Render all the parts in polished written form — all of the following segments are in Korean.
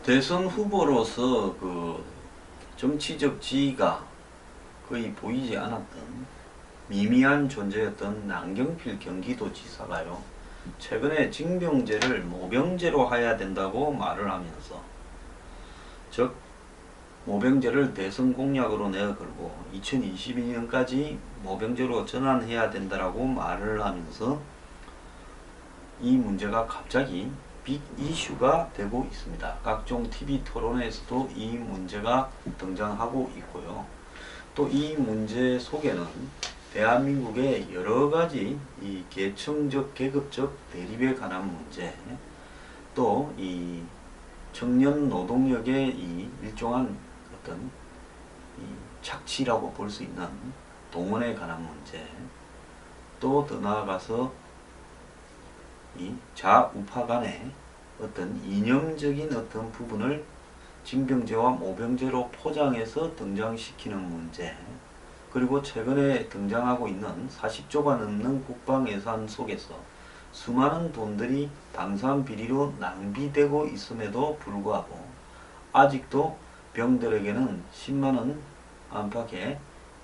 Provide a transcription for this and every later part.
대선 후보로서 그 정치적 지위가 거의 보이지 않았던 미미한 존재였던 남경필 경기도지사가요, 최근에 징병제를 모병제로 해야 된다고 말을 하면서, 즉 모병제를 대선 공약으로 내걸고 2022년까지 모병제로 전환해야 된다라고 말을 하면서 이 문제가 갑자기 빅 이슈가 되고 있습니다. 각종 TV 토론에서도 이 문제가 등장하고 있고요. 또 이 문제 속에는 대한민국의 여러가지 이 계층적 계급적 대립에 관한 문제, 또 이 청년 노동력의 이 일종한 어떤 이 착취라고 볼 수 있는 동원에 관한 문제, 또 더 나아가서 이 좌우파 간의 어떤 이념적인 어떤 부분을 징병제와 모병제로 포장해서 등장시키는 문제, 그리고 최근에 등장하고 있는 40조가 넘는 국방 예산 속에서 수많은 돈들이 방산 비리로 낭비되고 있음에도 불구하고 아직도 병들에게는 10만원 안팎의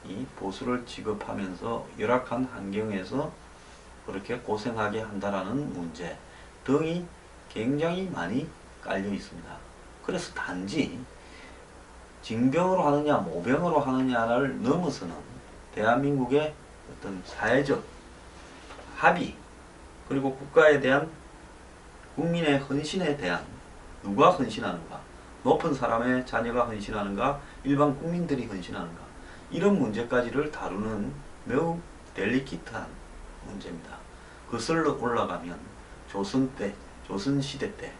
이 보수를 지급하면서 열악한 환경에서 그렇게 고생하게 한다라는 문제 등이 굉장히 많이 깔려 있습니다. 그래서 단지 징병으로 하느냐 모병으로 하느냐를 넘어서는 대한민국의 어떤 사회적 합의, 그리고 국가에 대한 국민의 헌신에 대한, 누가 헌신하는가, 높은 사람의 자녀가 헌신하는가, 일반 국민들이 헌신하는가, 이런 문제까지를 다루는 매우 델리키트한 문제입니다. 거슬러 올라가면 조선시대 때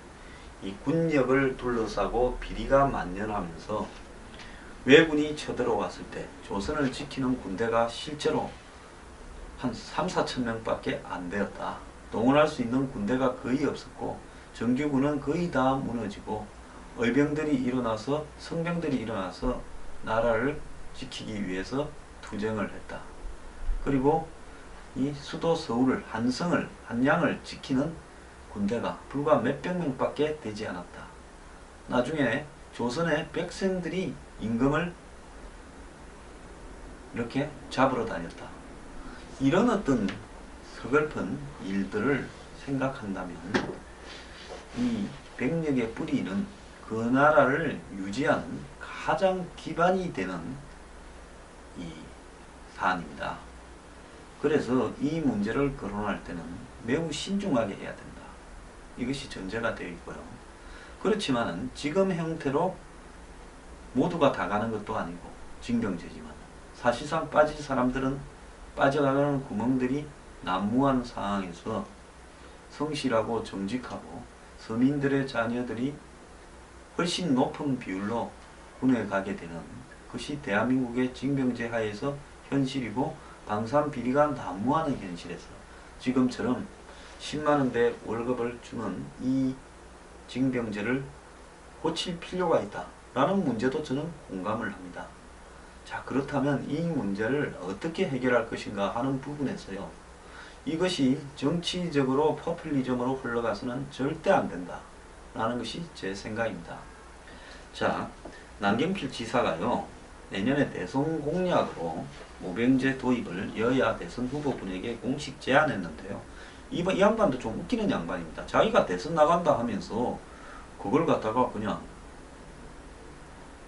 이 군력을 둘러싸고 비리가 만연하면서 왜군이 쳐들어왔을 때 조선을 지키는 군대가 실제로 한 3, 4천 명밖에 안 되었다. 동원할 수 있는 군대가 거의 없었고 정규군은 거의 다 무너지고 의병들이 일어나서, 성병들이 일어나서 나라를 지키기 위해서 투쟁을 했다. 그리고 이 수도 서울을, 한성을, 한양을 지키는 군대가 불과 몇백 명밖에 되지 않았다. 나중에 조선의 백성들이 임금을 이렇게 잡으러 다녔다. 이런 어떤 서글픈 일들을 생각한다면 이 백력의 뿌리는 그 나라를 유지하는 가장 기반이 되는 이 사안입니다. 그래서 이 문제를 거론할 때는 매우 신중하게 해야 된다. 이것이 전제가 되어 있고요. 그렇지만 지금 형태로 모두가 다 가는 것도 아니고 징병제지만 사실상 빠진 사람들은 빠져가는 구멍들이 난무한 상황에서 성실하고 정직하고 서민들의 자녀들이 훨씬 높은 비율로 군에 가게 되는 것이 대한민국의 징병제 하에서 현실이고, 방산 비리가 난무하는 현실에서 지금처럼 10만원대 월급을 주는 이 징병제를 고칠 필요가 있다 라는 문제도 저는 공감을 합니다. 자, 그렇다면 이 문제를 어떻게 해결할 것인가 하는 부분에서요, 이것이 정치적으로 포퓰리즘으로 흘러가서는 절대 안 된다 라는 것이 제 생각입니다. 자, 남경필 지사가요, 내년에 대선 공약으로 모병제 도입을 여야 대선 후보분에게 공식 제안했는데요, 이 양반도 좀 웃기는 양반입니다. 자기가 대선 나간다 하면서 그걸 갖다가 그냥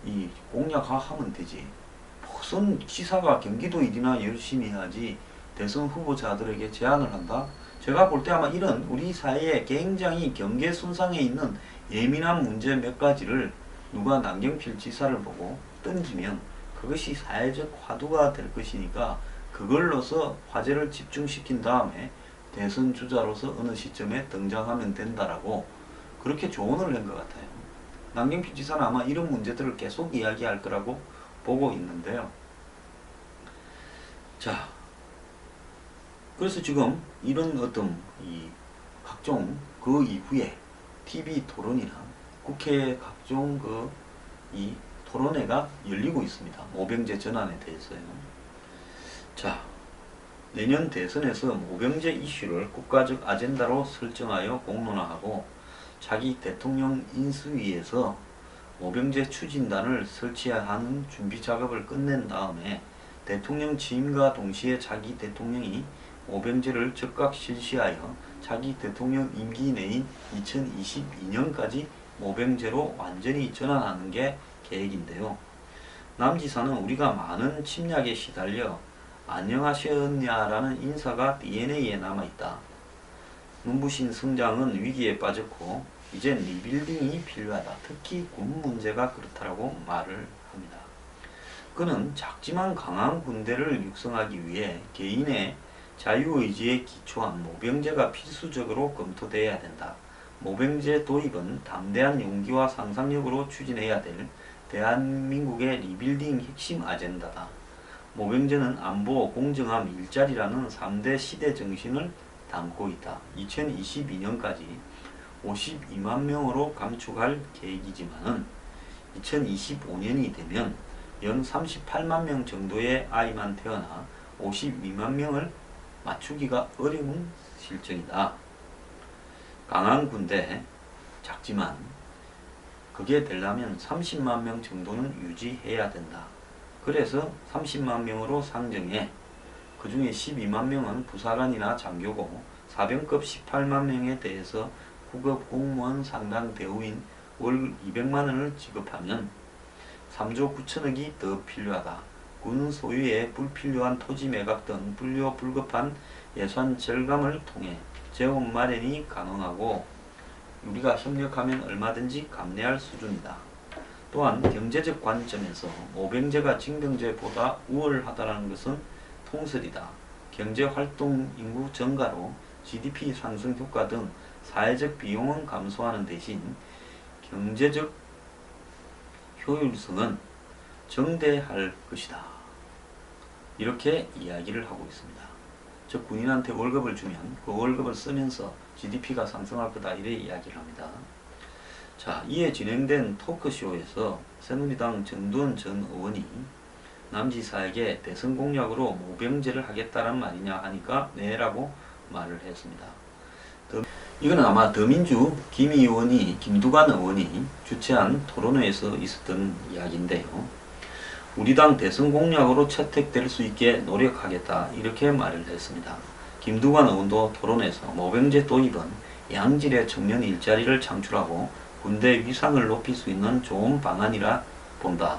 이 공약하면 되지, 무슨 지사가 경기도 일이나 열심히 해야지 대선 후보자들에게 제안을 한다? 제가 볼 때 아마 이런 우리 사회에 굉장히 경계 손상에 있는 예민한 문제 몇 가지를 누가 남경필 지사를 보고 던지면 그것이 사회적 화두가 될 것이니까 그걸로서 화제를 집중시킨 다음에 대선 주자로서 어느 시점에 등장하면 된다라고 그렇게 조언을 한 것 같아요. 남경필 지사는 아마 이런 문제들을 계속 이야기할 거라고 보고 있는데요. 자, 그래서 지금 이런 어떤 이 각종 그 이후에 TV 토론이나 국회 각종 그 이 토론회가 열리고 있습니다. 모병제 전환에 대해서요. 자, 내년 대선에서 모병제 이슈를 국가적 아젠다로 설정하여 공론화하고 차기 대통령 인수위에서 모병제 추진단을 설치하는 준비 작업을 끝낸 다음에 대통령 취임과 동시에 차기 대통령이 모병제를 즉각 실시하여 차기 대통령 임기 내인 2022년까지 모병제로 완전히 전환하는 게 계획인데요. 남 지사는 우리가 많은 침략에 시달려 안녕하셨냐라는 인사가 DNA에 남아있다. 눈부신 성장은 위기에 빠졌고 이젠 리빌딩이 필요하다. 특히 군 문제가 그렇다라고 말을 합니다. 그는 작지만 강한 군대를 육성하기 위해 개인의 자유의지에 기초한 모병제가 필수적으로 검토돼야 된다. 모병제 도입은 담대한 용기와 상상력으로 추진해야 될 대한민국의 리빌딩 핵심 아젠다다. 모병제는 안보, 공정함, 일자리라는 3대 시대 정신을 담고 있다. 2022년까지 52만 명으로 감축할 계획이지만은 2025년이 되면 연 38만 명 정도의 아이만 태어나 52만 명을 맞추기가 어려운 실정이다. 강한 군대, 작지만 그게 되려면 30만 명 정도는 유지해야 된다. 그래서 30만 명으로 상정해 그 중에 12만 명은 부사관이나 장교고 사병급 18만 명에 대해서 구급 공무원 상당 대우인 월 200만 원을 지급하면 3조 9천억이 더 필요하다. 군 소유의 불필요한 토지 매각 등 불급한 예산 절감을 통해 재원 마련이 가능하고 우리가 협력하면 얼마든지 감내할 수준이다. 또한 경제적 관점에서 모병제가 징병제보다 우월하다는 것은 통설이다. 경제활동 인구 증가로 GDP 상승 효과 등 사회적 비용은 감소하는 대신 경제적 효율성은 정대할 것이다. 이렇게 이야기를 하고 있습니다. 즉 군인한테 월급을 주면 그 월급을 쓰면서 GDP가 상승할 거다 이래 이야기를 합니다. 자, 이에 진행된 토크쇼에서 새누리당 정두원 전 의원이 남지사에게 대선 공약으로 모병제를 하겠다란 말이냐 하니까 네라고 말을 했습니다. 이거는 아마 더민주 김두관 의원이 주최한 토론회에서 있었던 이야기인데요. 우리 당 대선 공약으로 채택될 수 있게 노력하겠다 이렇게 말을 했습니다. 김두관 의원도 토론에서 모병제 도입은 양질의 청년 일자리를 창출하고 군대 위상을 높일 수 있는 좋은 방안이라 본다.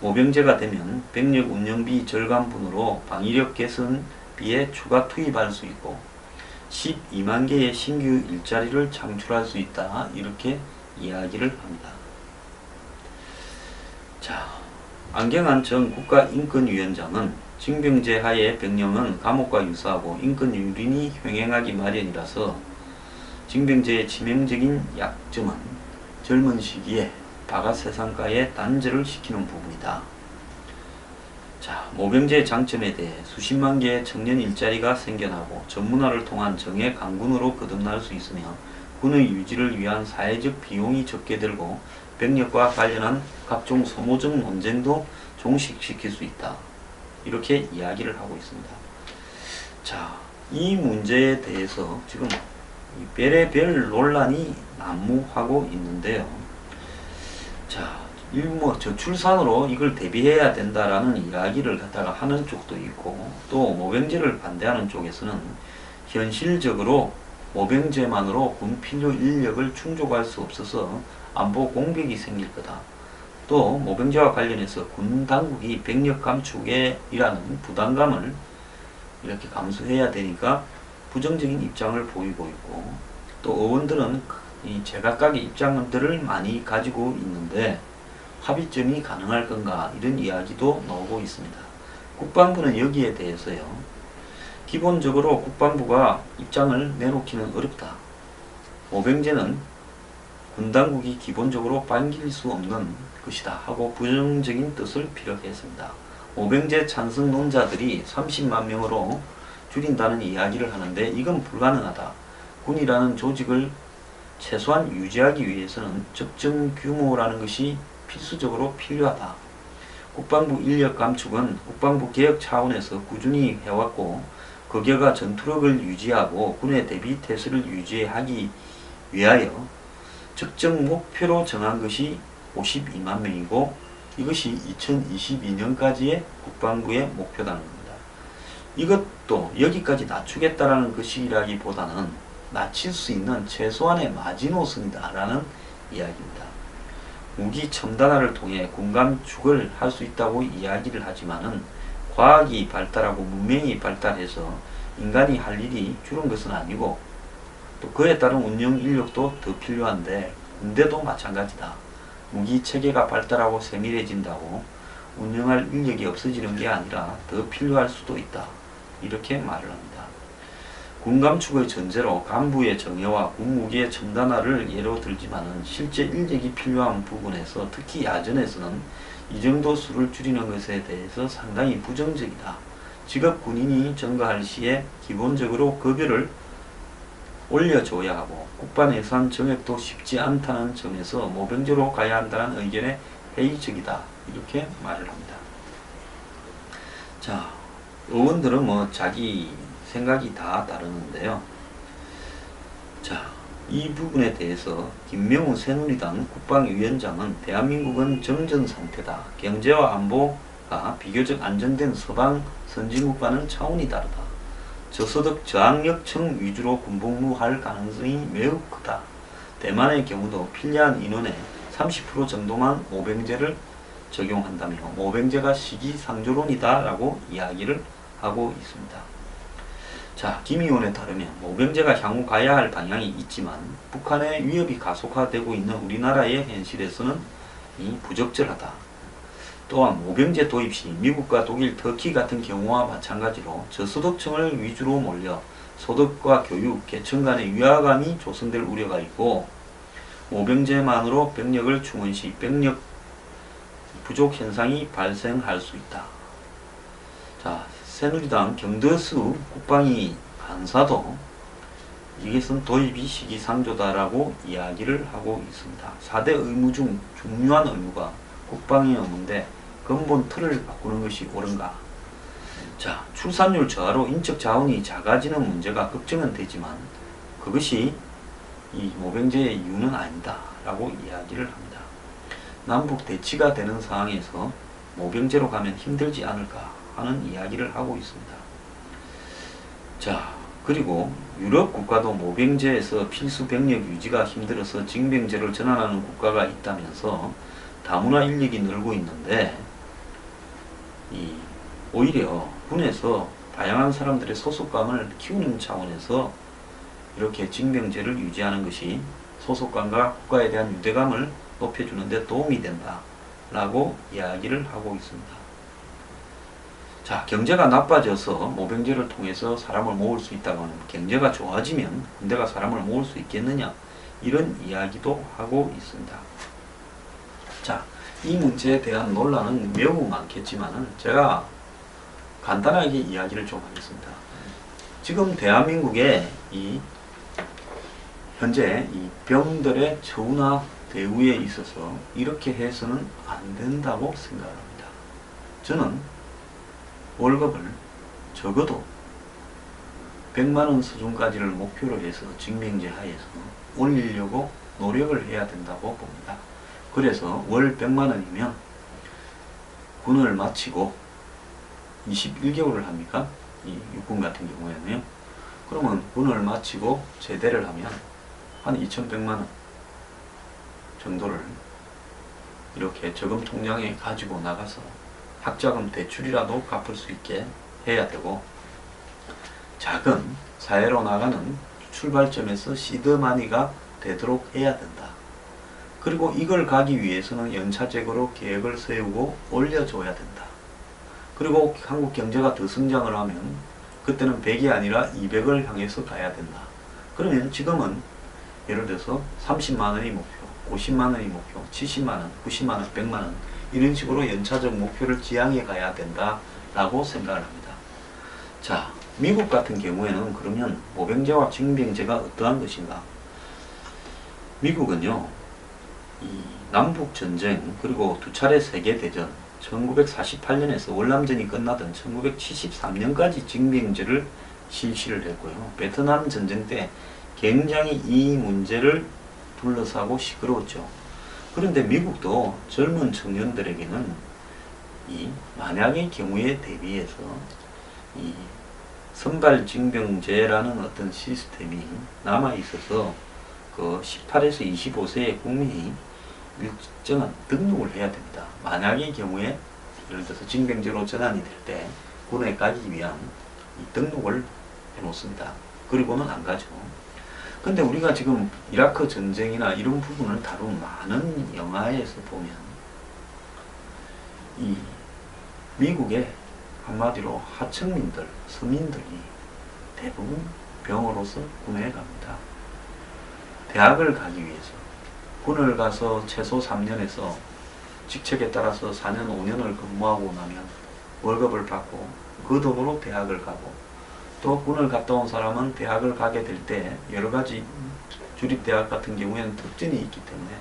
모병제가 되면 병력 운영비 절감분으로 방위력 개선비에 추가 투입할 수 있고 12만 개의 신규 일자리를 창출할 수 있다. 이렇게 이야기를 합니다. 자, 안경환 전 국가인권위원장은 징병제 하에 병력은 감옥과 유사하고 인권유린이 횡행하기 마련이라서 징병제의 치명적인 약점은 젊은 시기에 바가세상가에 단절을 시키는 부분이다. 자, 모병제의 장점에 대해 수십만 개의 청년 일자리가 생겨나고 전문화를 통한 정예 강군으로 거듭날 수 있으며 군의 유지를 위한 사회적 비용이 적게 들고 병력과 관련한 각종 소모적 논쟁도 종식시킬 수 있다. 이렇게 이야기를 하고 있습니다. 자, 이 문제에 대해서 지금 별의별 논란이 난무하고 있는데요. 자, 저출산으로 이걸 대비해야 된다라는 이야기를 갖다가 하는 쪽도 있고 또 모병제를 반대하는 쪽에서는 현실적으로 모병제만으로 군 필요 인력을 충족할 수 없어서 안보 공백이 생길 거다. 또 모병제와 관련해서 군 당국이 병력 감축에 일하는 부담감을 이렇게 감수해야 되니까 부정적인 입장을 보이고 있고 또 의원들은 이 제각각의 입장들을 많이 가지고 있는데 합의점이 가능할 건가 이런 이야기도 나오고 있습니다. 국방부는 여기에 대해서요. 기본적으로 국방부가 입장을 내놓기는 어렵다. 모병제는 군당국이 기본적으로 반길 수 없는 것이다 하고 부정적인 뜻을 피력했습니다. 모병제 찬성론자들이 30만 명으로 줄인다는 이야기를 하는데 이건 불가능하다. 군이라는 조직을 최소한 유지하기 위해서는 적정 규모라는 것이 필수적으로 필요하다. 국방부 인력 감축은 국방부 개혁 차원에서 꾸준히 해왔고 그 결과 전투력을 유지하고 군의 대비 태세를 유지하기 위하여 적정 목표로 정한 것이 52만 명이고 이것이 2022년까지의 국방부의 목표라는 겁니다. 이것도 여기까지 낮추겠다라는 것이라기보다는 낮출 수 있는 최소한의 마지노선이다라는 이야기입니다. 무기 첨단화를 통해 군 감축을 할 수 있다고 이야기를 하지만은 과학이 발달하고 문명이 발달해서 인간이 할 일이 줄은 것은 아니고 또 그에 따른 운영 인력도 더 필요한데 군대도 마찬가지다. 무기 체계가 발달하고 세밀해진다고 운영할 인력이 없어지는 게 아니라 더 필요할 수도 있다. 이렇게 말을 합니다. 군 감축의 전제로 간부의 정예와 군 무기의 첨단화를 예로 들지만은 실제 인력이 필요한 부분에서 특히 야전에서는 이 정도 수를 줄이는 것에 대해서 상당히 부정적이다. 직업 군인이 전가할 시에 기본적으로 급여를 올려줘야 하고 국방 예산 정액도 쉽지 않다는 점에서 모병제로 가야 한다는 의견에 회의적이다. 이렇게 말을 합니다. 자, 의원들은 뭐 자기 생각이 다 다르는데요. 자, 이 부분에 대해서 김명우 새누리당 국방위원장은 대한민국은 정전 상태다. 경제와 안보가 비교적 안정된 서방 선진국과는 차원이 다르다. 저소득 저학력층 위주로 군복무할 가능성이 매우 크다. 대만의 경우도 필요한 인원의 30% 정도만 모병제를 적용한다며 모병제가 시기상조론이다 라고 이야기를 하고 있습니다. 자, 김 의원에 따르면 모병제가 향후 가야 할 방향이 있지만 북한의 위협이 가속화되고 있는 우리나라의 현실에서는 이 부적절하다. 또한 모병제 도입 시 미국과 독일, 터키 같은 경우와 마찬가지로 저소득층을 위주로 몰려 소득과 교육, 계층 간의 위화감이 조성될 우려가 있고 모병제만으로 병력을 충원 시 병력 부족 현상이 발생할 수 있다. 자, 새누리당 경더수 국방위 간사도 이것은 도입이 시기상조다라고 이야기를 하고 있습니다. 4대 의무 중 중요한 의무가 국방의 의무인데 근본 틀을 바꾸는 것이 옳은가? 자, 출산율 저하로 인적 자원이 작아지는 문제가 걱정은 되지만 그것이 이 모병제의 이유는 아니다 라고 이야기를 합니다. 남북 대치가 되는 상황에서 모병제로 가면 힘들지 않을까 하는 이야기를 하고 있습니다. 자, 그리고 유럽 국가도 모병제에서 필수 병력 유지가 힘들어서 징병제를 전환하는 국가가 있다면서 다문화 인력이 늘고 있는데 오히려 군에서 다양한 사람들의 소속감을 키우는 차원에서 이렇게 징병제를 유지하는 것이 소속감과 국가에 대한 유대감을 높여주는 데 도움이 된다 라고 이야기를 하고 있습니다. 자, 경제가 나빠져서 모병제를 통해서 사람을 모을 수 있다고 하는, 경제가 좋아지면 군대가 사람을 모을 수 있겠느냐, 이런 이야기도 하고 있습니다. 자, 이 문제에 대한 논란은 매우 많겠지만 제가 간단하게 이야기를 좀 하겠습니다. 지금 대한민국의 현재 이 병들의 처우나 대우에 있어서 이렇게 해서는 안 된다고 생각합니다. 저는 월급을 적어도 100만원 수준까지를 목표로 해서 징병제 하에서 올리려고 노력을 해야 된다고 봅니다. 그래서 월 100만원이면 군을 마치고 21개월을 합니까? 이 육군 같은 경우에는요. 그러면 군을 마치고 제대를 하면 한 2100만원 정도를 이렇게 저금 통장에 가지고 나가서 학자금 대출이라도 갚을 수 있게 해야 되고, 작은 사회로 나가는 출발점에서 시드마니가 되도록 해야 된다. 그리고 이걸 가기 위해서는 연차적으로 계획을 세우고 올려줘야 된다. 그리고 한국 경제가 더 성장을 하면 그때는 100이 아니라 200을 향해서 가야 된다. 그러면 지금은 예를 들어서 30만원이 목표, 50만원이 목표, 70만원, 90만원, 100만원 이런 식으로 연차적 목표를 지향해 가야 된다 라고 생각을 합니다. 자, 미국 같은 경우에는 그러면 모병제와 징병제가 어떠한 것인가? 미국은요, 이 남북전쟁 그리고 두 차례 세계대전 1948년에서 월남전이 끝나던 1973년까지 징병제를 실시를 했고요. 베트남 전쟁 때 굉장히 이 문제를 둘러싸고 시끄러웠죠. 그런데 미국도 젊은 청년들에게는 이 만약의 경우에 대비해서 이 선발징병제라는 어떤 시스템이 남아 있어서 그 18에서 25세의 국민이 일정한 등록을 해야 됩니다. 만약의 경우에 예를 들어서 징병제로 전환이 될 때 군에 가기 위한 이 등록을 해 놓습니다. 그리고는 안 가죠. 근데 우리가 지금 이라크 전쟁이나 이런 부분을 다룬 많은 영화에서 보면 이 미국의 한마디로 하층민들, 서민들이 대부분 병으로서 군에 갑니다. 대학을 가기 위해서 군을 가서 최소 3년에서 직책에 따라서 4년, 5년을 근무하고 나면 월급을 받고 그 돈으로 대학을 가고 또 군을 갔다 온 사람은 대학을 가게 될 때 여러 가지 주립대학 같은 경우에는 특전이 있기 때문에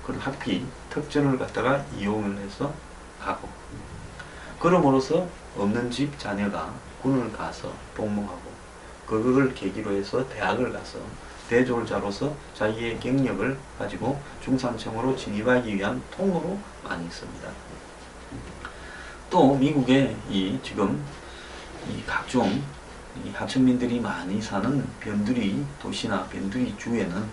그런 학비, 특전을 갖다가 이용을 해서 가고 그럼으로써 없는 집 자녀가 군을 가서 복무하고 그걸 계기로 해서 대학을 가서 대졸자로서 자기의 경력을 가지고 중산층으로 진입하기 위한 통로로 많이 있습니다. 또 미국의 지금 각종 하층민들이 많이 사는 변두리 도시나 변두리 주에는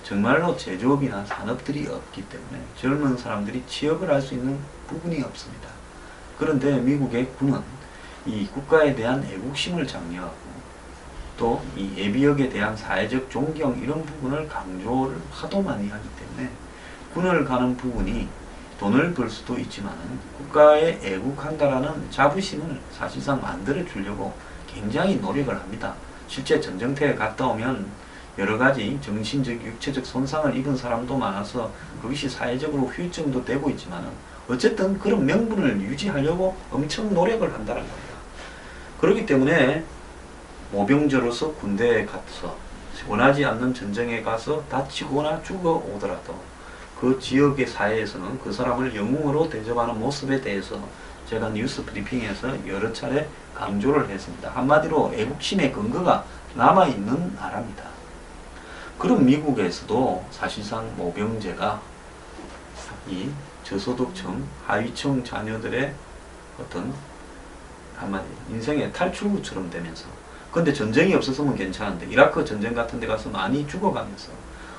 정말로 제조업이나 산업들이 없기 때문에 젊은 사람들이 취업을 할 수 있는 부분이 없습니다. 그런데 미국의 군은 이 국가에 대한 애국심을 장려하고 또 이 예비역에 대한 사회적 존경 이런 부분을 강조를 하도 많이 하기 때문에 군을 가는 부분이 돈을 벌 수도 있지만 국가에 애국한다라는 자부심을 사실상 만들어 주려고 굉장히 노력을 합니다. 실제 전쟁터에 갔다 오면 여러 가지 정신적, 육체적 손상을 입은 사람도 많아서 그것이 사회적으로 후유증도 되고 있지만 어쨌든 그런 명분을 유지하려고 엄청 노력을 한다는 겁니다. 그렇기 때문에 모병제로서 군대에 가서 원하지 않는 전쟁에 가서 다치거나 죽어오더라도 그 지역의 사회에서는 그 사람을 영웅으로 대접하는 모습에 대해서 제가 뉴스 브리핑에서 여러 차례 강조를 했습니다. 한마디로 애국심의 근거가 남아있는 나라입니다. 그런 미국에서도 사실상 모병제가 이 저소득층, 하위층 자녀들의 어떤 한마디 인생의 탈출구처럼 되면서 근데 전쟁이 없었으면 괜찮은데 이라크 전쟁 같은 데 가서 많이 죽어가면서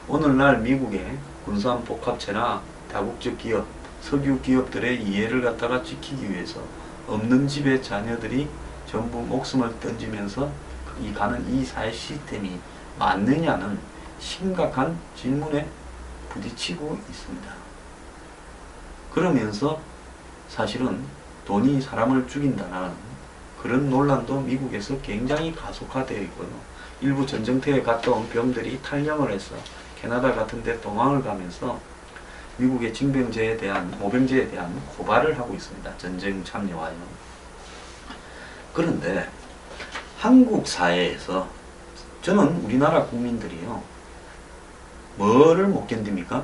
오늘날 미국의 군산 복합체나 다국적 기업, 석유 기업들의 이해를 갖다가 지키기 위해서 없는 집의 자녀들이 전부 목숨을 던지면서 가는 이 사회 시스템이 맞느냐는 심각한 질문에 부딪히고 있습니다. 그러면서 사실은 돈이 사람을 죽인다는 그런 논란도 미국에서 굉장히 가속화되어 있고요. 일부 전쟁터에 갔다 온 병들이 탈영을 해서 캐나다 같은 데 도망을 가면서 미국의 징병제에 대한, 모병제에 대한 고발을 하고 있습니다. 전쟁 참여와요. 그런데 한국 사회에서 저는 우리나라 국민들이요. 뭐를 못 견딥니까?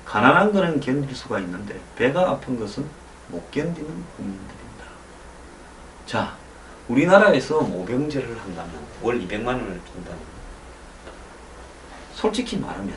가난한 거는 견딜 수가 있는데 배가 아픈 것은 못 견디는 국민들입니다. 자, 우리나라에서 모병제를 한다면 월 200만 원을 준다면 솔직히 말하면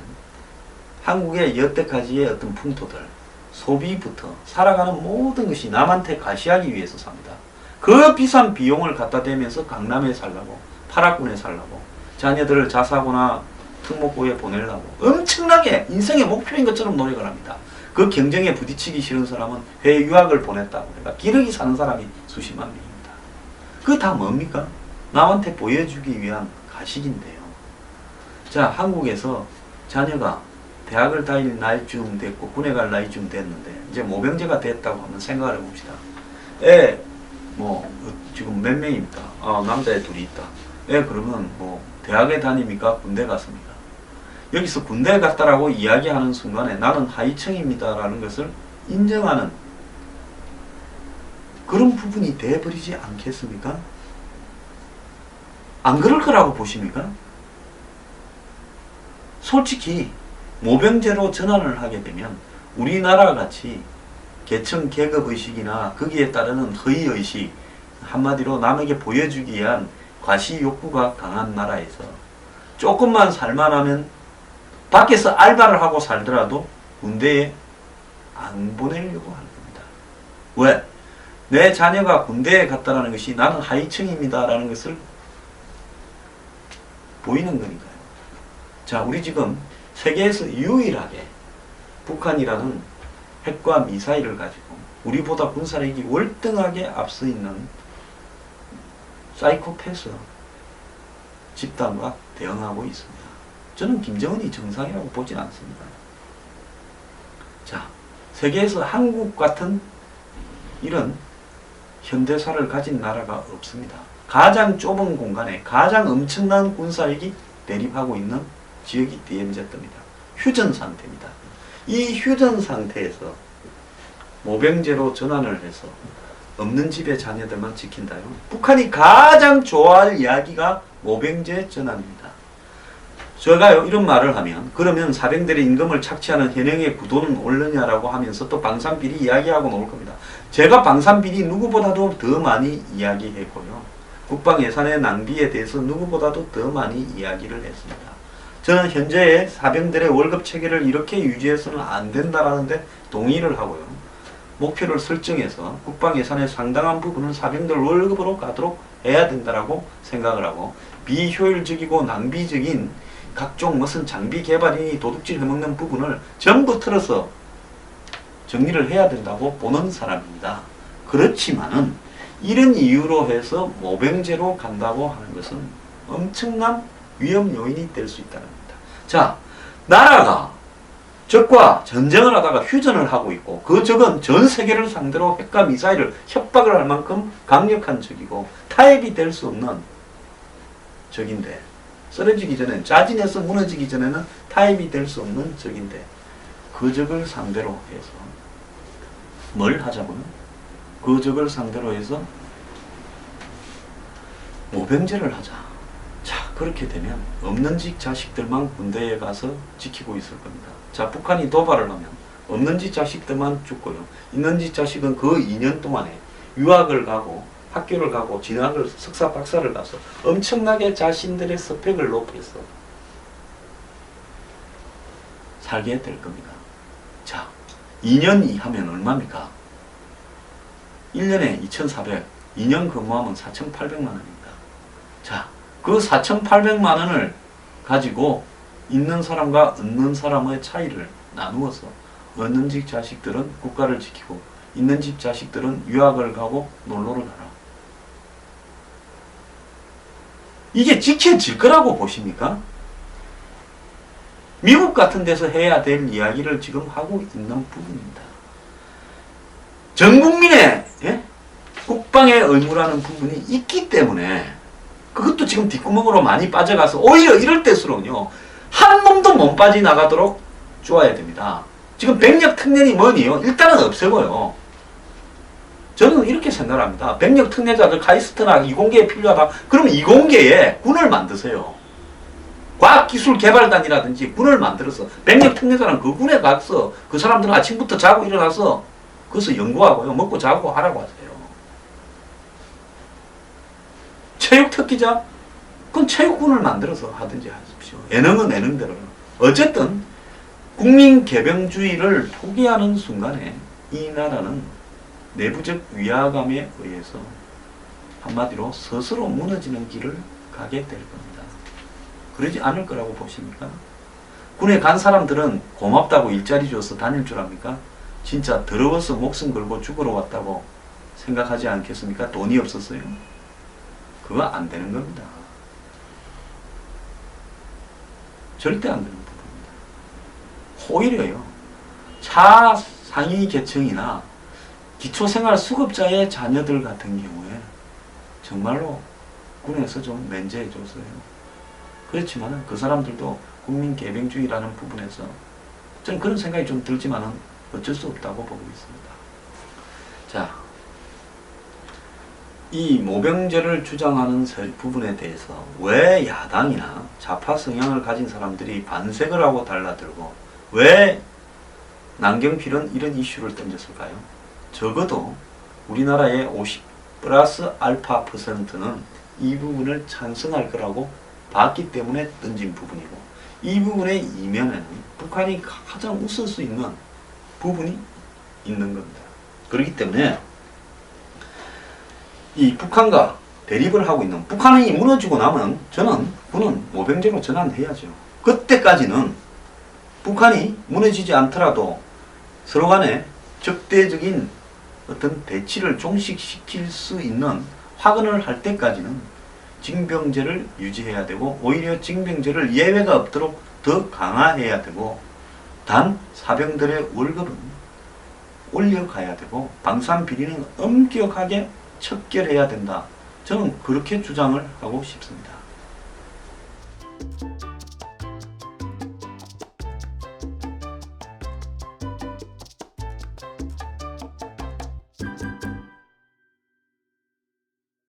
한국의 여태까지의 어떤 풍토들 소비부터 살아가는 모든 것이 남한테 가시하기 위해서 삽니다. 그 비싼 비용을 갖다 대면서 강남에 살라고 파라군에 살라고 자녀들을 자사고나 특목고에 보내려고 엄청나게 인생의 목표인 것처럼 노력을 합니다. 그 경쟁에 부딪히기 싫은 사람은 해외 유학을 보냈다고 내가 기러기 사는 사람이 수십만 명입니다. 그거 다 뭡니까? 남한테 보여주기 위한 가식인데요. 자, 한국에서 자녀가 대학을 다닐 나이쯤 됐고 군에 갈 나이쯤 됐는데 이제 모병제가 됐다고 한번 생각을 해봅시다. 지금 몇 명입니까? 남자애 둘이 있다. 그러면 대학에 다닙니까? 군대 갔습니까? 여기서 군대 갔다라고 이야기하는 순간에 나는 하위층입니다 라는 것을 인정하는 그런 부분이 돼버리지 않겠습니까? 안 그럴 거라고 보십니까? 솔직히 모병제로 전환을 하게 되면 우리나라 같이 계층 계급의식이나 거기에 따르는 허위의식, 한마디로 남에게 보여주기 위한 과시 욕구가 강한 나라에서 조금만 살만하면 밖에서 알바를 하고 살더라도 군대에 안 보내려고 하는 겁니다. 왜? 내 자녀가 군대에 갔다는 것이 나는 하위층입니다 라는 것을 보이는 거니까요. 자, 우리 지금 세계에서 유일하게 북한이라는 핵과 미사일을 가지고 우리보다 군사력이 월등하게 앞서 있는 사이코패스 집단과 대응하고 있습니다. 저는 김정은이 정상이라고 보진 않습니다. 자, 세계에서 한국 같은 이런 현대사를 가진 나라가 없습니다. 가장 좁은 공간에 가장 엄청난 군사력이 대립하고 있는 지역이 DMZ입니다. 휴전 상태입니다. 이 휴전 상태에서 모병제로 전환을 해서 없는 집의 자녀들만 지킨다요. 북한이 가장 좋아할 이야기가 모병제 전환입니다. 제가요 이런 말을 하면 그러면 사병들의 임금을 착취하는 현행의 구도는 옳느냐라고 하면서 또 방산비리 이야기하고 나올 겁니다. 제가 방산비리 누구보다도 더 많이 이야기했고요. 국방 예산의 낭비에 대해서 누구보다도 더 많이 이야기를 했습니다. 저는 현재의 사병들의 월급 체계를 이렇게 유지해서는 안 된다라는데 동의를 하고요. 목표를 설정해서 국방 예산의 상당한 부분을 사병들 월급으로 가도록 해야 된다라고 생각을 하고 비효율적이고 낭비적인 각종 무슨 장비 개발이니 도둑질 해먹는 부분을 전부 틀어서 정리를 해야 된다고 보는 사람입니다. 그렇지만은 이런 이유로 해서 모병제로 간다고 하는 것은 엄청난 위험 요인이 될 수 있다는 겁니다. 자, 나라가 적과 전쟁을 하다가 휴전을 하고 있고 그 적은 전 세계를 상대로 핵과 미사일을 협박을 할 만큼 강력한 적이고 타협이 될 수 없는 적인데 쓰러지기 전에 짜증내서 무너지기 전에는 타협이 될 수 없는 적인데 그 적을 상대로 해서 뭘 하자고요? 그 적을 상대로 해서 모병제를 하자. 자, 그렇게 되면 없는 집 자식들만 군대에 가서 지키고 있을 겁니다. 자, 북한이 도발을 하면 없는 집 자식들만 죽고요. 있는 집 자식은 그 2년 동안에 유학을 가고 학교를 가고 진학을 석사 박사를 가서 엄청나게 자신들의 스펙을 높여서 살게 될 겁니다. 자, 2년 하면 얼마입니까? 1년에 2,400, 2년 근무하면 4,800만 원입니다. 자, 그 4,800만 원을 가지고 있는 사람과 없는 사람의 차이를 나누어서 없는 집 자식들은 국가를 지키고 있는 집 자식들은 유학을 가고 놀러를 가라. 이게 지켜질 거라고 보십니까? 미국 같은 데서 해야 될 이야기를 지금 하고 있는 부분입니다. 전 국민의 국방의 의무라는 부분이 있기 때문에 그것도 지금 뒷구멍으로 많이 빠져가서 오히려 이럴 때일수록요 한 놈도 못 빠져나가도록 쪼아야 됩니다. 지금 병력 특례니 뭐니요? 일단은 없애고요. 저는 이렇게 생각합니다. 병력 특례자들 카이스트나 이공계에 필요하다. 그러면 이공계에 군을 만드세요. 과학기술개발단이라든지 군을 만들어서 병력 특례자는 그 군에 가서 그 사람들은 아침부터 자고 일어나서 거기서 연구하고요. 먹고 자고 하라고 하세요. 체육특기자? 그건 체육군을 만들어서 하든지 하십시오. 예능은 예능대로. 어쨌든 국민 개병주의를 포기하는 순간에 이 나라는 내부적 위화감에 의해서 한마디로 스스로 무너지는 길을 가게 될 겁니다. 그러지 않을 거라고 보십니까? 군에 간 사람들은 고맙다고 일자리 줘서 다닐 줄 압니까? 진짜 더러워서 목숨 걸고 죽으러 왔다고 생각하지 않겠습니까? 돈이 없었어요. 그거 안 되는 겁니다. 절대 안 되는 부분입니다. 오히려요. 차상위 계층이나 기초생활 수급자의 자녀들 같은 경우에 정말로 군에서 좀 면제해 줬어요. 그렇지만은 그 사람들도 국민 개병주의라는 부분에서 저는 그런 생각이 좀 들지만은 어쩔 수 없다고 보고 있습니다. 자, 이 모병제를 주장하는 부분에 대해서 왜 야당이나 좌파 성향을 가진 사람들이 반색을 하고 달라들고 왜 남경필은 이런 이슈를 던졌을까요? 적어도 우리나라의 50 플러스 알파 %는 이 부분을 찬성할 거라고 봤기 때문에 던진 부분이고 이 부분의 이면에는 북한이 가장 웃을 수 있는 부분이 있는 겁니다. 그렇기 때문에 이 북한과 대립을 하고 있는, 북한이 무너지고 나면 저는 군은 모병제로 전환해야죠. 그때까지는 북한이 무너지지 않더라도 서로 간에 적대적인 어떤 대치를 종식시킬 수 있는 화근을 할 때까지는 징병제를 유지해야 되고, 오히려 징병제를 예외가 없도록 더 강화해야 되고, 단 사병들의 월급은 올려가야 되고, 방산 비리는 엄격하게 척결해야 된다. 저는 그렇게 주장을 하고 싶습니다.